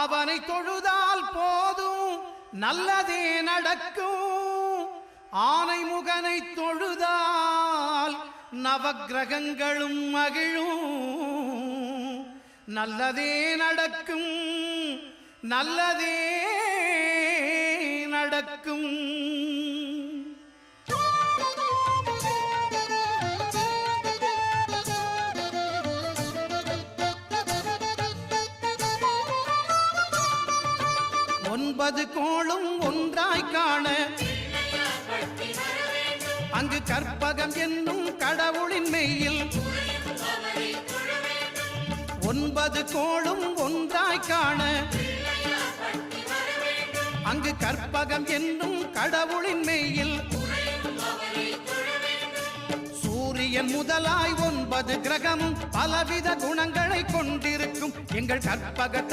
அவனை தொழுதால் போதும் நல்லதே நடக்கும். ஆனை முகனை தொழுதால் நவக்கிரகங்களும் மகிழும். நல்லதே நடக்கும், நல்லதே நடக்கும். ஒன்பது கோளும் ஒன்றாய் காண அங்கு கற்பகம் என்னும் கடவுளின் மெய்யில். ஒன்பது கோளும் ஒன்றாய் காண அங்கு கற்பகம் என்னும் கடவுளின் மெய்யில். சூரியன் முதலாய் 9 கிரகமும் பலவித குணங்களை கொண்டிருக்கும் எங்கள் கற்பக